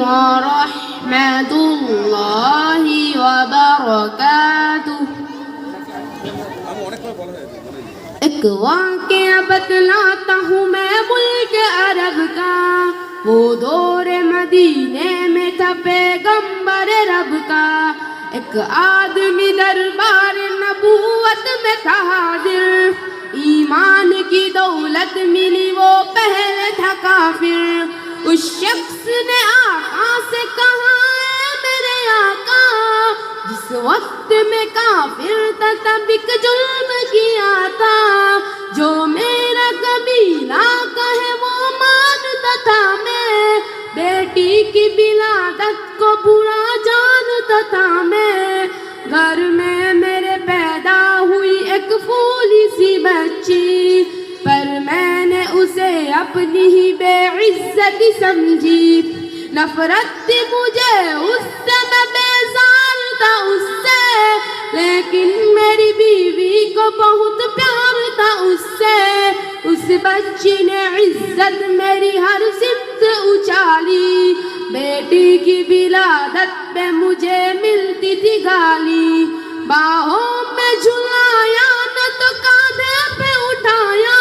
ورحمة الله وبركاته. ایک واقعہ بتلاتا ہوں میں ملک عرب کا، وہ دور مدینے میں تھا پیغمبر رب کا. ایک آدمی دربار نبوت میں تھا حاضر، ایمان کی دولت ملی وہ پہلے تھا کافر. اس شخص نے آقا سے کہا اے میرے آقا، جس وقت میں کافر تھا تب ایک جرم کیا تھا، جو میرا قبیلہ کہے وہ مانتا تھا. میں بیٹی کی ولادت کو برا جانتا تھا. میں گھر میں میرے پیدا ہوئی ایک پھولی سی بچی، پر میں نے اسے اپنی ہی بے عزت سمجھی. نفرت تھی مجھے اس سے، میں بیزار تھا اس سے، لیکن میری بیوی کو بہت پیار تھا اس سے. اس بچی نے عزت میری ہر سمت اچالی، بیٹی کی ولادت پہ مجھے ملتی تھی گالی. باہوں میں جھلایا نہ تو کاندھے پہ اٹھایا،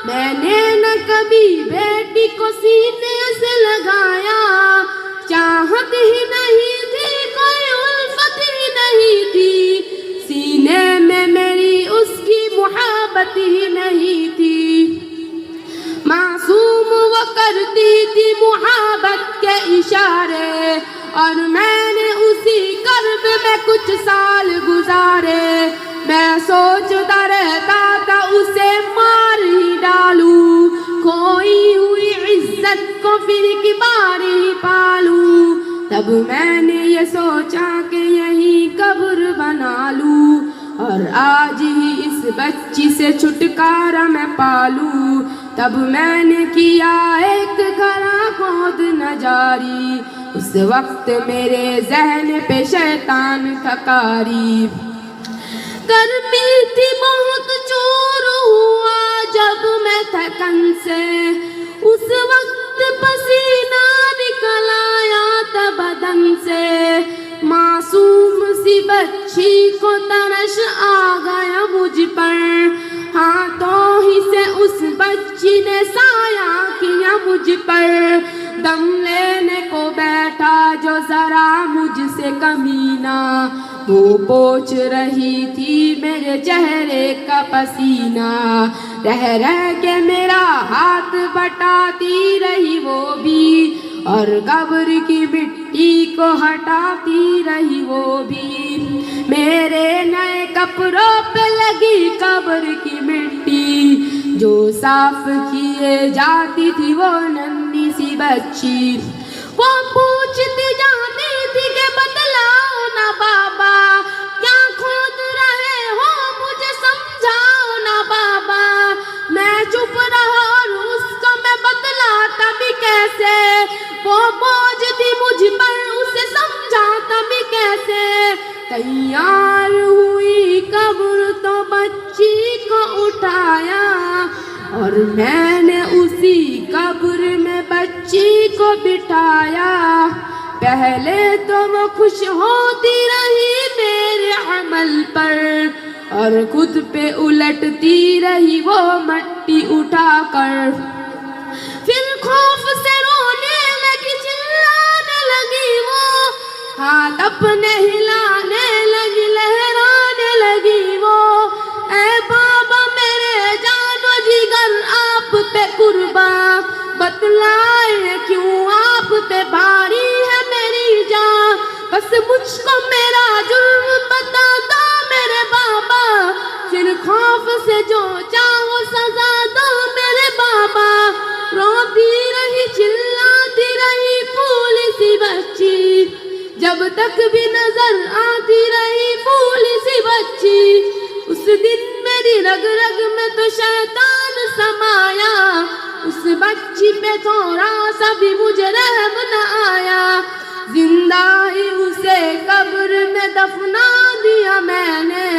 میں نے نہ کبھی بیٹی کو سینے سے لگایا. چاہت ہی نہیں تھی، کوئی الفت ہی نہیں تھی، سینے میں میری اس کی محبت ہی نہیں تھی. معصوم وہ کرتی تھی محبت کے اشارے، اور میں نے اسی کرب میں کچھ سال گزارے. میں سوچتا رہتا تھا اسے مار ہی ڈالوں، کھوئی ہوئی عزت کو پھر کی بار ہی پالوں. تب میں نے یہ سوچا کہ یہی قبر بنا لوں، اور آج ہی اس بچی سے چھٹکارا میں پالوں. تب میں نے کیا ایک گھرا خود نہ جاری، اس وقت میرے ذہن پہ شیطان تھکاری. گرمی تھی بہت، چور ہوا جب میں تھکن سے، اس وقت پسینہ نکل آیا تھا بدن سے. معصوم سی بچی کو ترس آ گیا مجھ پر، ہاتھوں ہی سے اس بچی نے سایہ کیا مجھ پر. دم لینے کو بیٹھا جو ذرا مجھ سے کمینہ، وہ پوچھ رہی تھی میرے چہرے کا پسینہ. رہ رہ کے میرا ہاتھ بٹاتی رہی وہ بھی، اور قبر کی مٹی کو ہٹاتی رہی وہ بھی. میرے نئے کپڑوں پہ لگی قبر کی مٹی، جو صاف کیے جاتی تھی وہ ننھی سی بچی. وہ پوچھتی جاتی تھی کہ بتلاؤ نا بابا، کیا کھود رہے ہو مجھے سمجھاؤ نا بابا. میں چپ رہا اور اس کو میں بتلاتا بھی کیسے، وہ بوجھ تھی مجھ پر اسے سمجھاتا بھی کیسے. تیار ہوئی قبر تو بچی کو اٹھایا، اور میں نے اسی قبر میں بچی کو بٹھایا. پہلے تو وہ خوش ہوتی رہی میرے عمل پر، اور خود پہ الٹتی رہی وہ مٹی اٹھا کر. پھر خوف سے رونے لگی، چلانے لگی وہ، ہاتھ اپنے ہلانے لگی، لہرانے لگی وہ. اے بابا میرے جان و جگر آپ پہ قربان، بتلائے کیوں آپ پہ بھاری ہے میری جان. بس مجھ کو میرا جرم بتا دو میرے بابا، پھر خوف سے جو چاہو سزا دو میرے بابا. روتی رہی چلاتی رہی پھولی سی بچی، جب تک بھی نظر آتی رہی پھولی سی بچی. اس دن میری رگ رگ میں تو شیطان سمایا، اس بچی پہ تھوڑا سا بھی مجھے رحم نہ آیا. زندہ ہی اسے قبر میں دفنا دیا میں نے،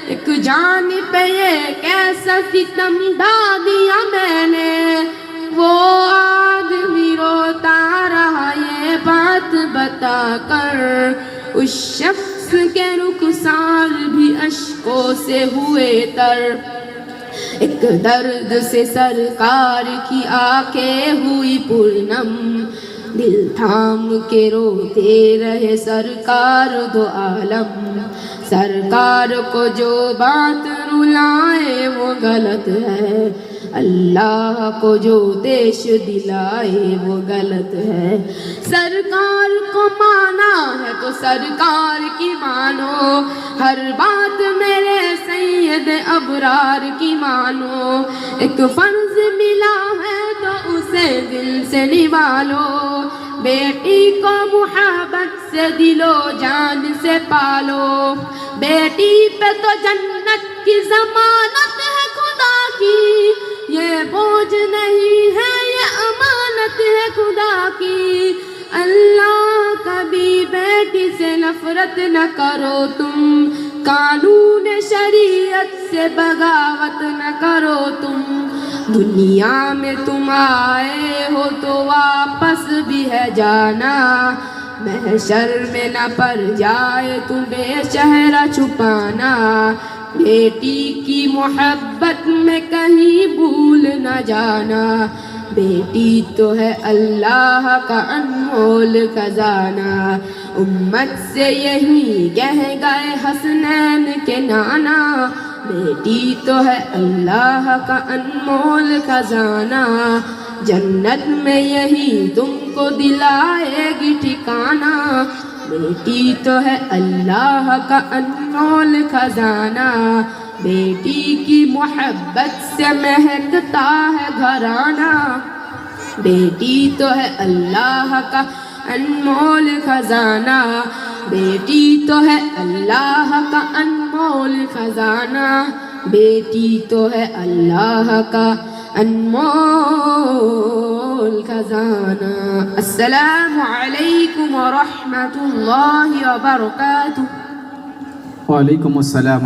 ایک جان پہ یہ کیسا ستم ڈھا دیا میں نے. وہ آدمی روتا رہا یہ عطا کر. اس شخص کے رخسار بھی اشکوں سے ہوئے تر. ایک درد سے سرکار کی آنکھیں ہوئی پرنم. دل تھام کے روتے رہے سرکار دو عالم. سرکار کو جو بات رلائے وہ غلط ہے. اللہ کو جو دیش دلائے وہ غلط ہے. سرکار کو مانا ہے تو سرکار کی مانو. ہر بات میرے سید ابرار کی مانو. ایک فرض ملا ہے تو اسے دل سے نبھالو. بیٹی کو محبت سے دل و جان سے پالو. بیٹی پہ تو جنت کی ضمانت ہے خدا کی. یہ بوجھ نہیں ہے یہ امانت ہے خدا کی. اللہ کبھی بیٹی سے نفرت نہ کرو تم. قانون شریعت سے بغاوت نہ کرو تم. دنیا میں تم آئے ہو تو واپس بھی ہے جانا. محشر میں نہ پڑ جائے تمہیں چہرہ چھپانا. بیٹی کی محبت میں کہیں بھول نہ جانا. بیٹی تو ہے اللہ کا انمول خزانہ. امت سے یہی کہہ گئے حسنین کے نانا. بیٹی تو ہے اللہ کا انمول خزانہ. جنت میں یہی تم کو دلائے گی ٹھکانہ. بیٹی تو ہے اللہ کا انمول خزانہ. بیٹی کی محبت سے مہکتا ہے گھرانہ. بیٹی تو ہے اللہ کا انمول خزانہ. بیٹی تو ہے اللہ کا انمول خزانہ. بیٹی تو ہے اللہ کا انمول خزانہ. السلام علیکم ورحمۃ اللہ وبرکاتہ. وعلیکم السلام.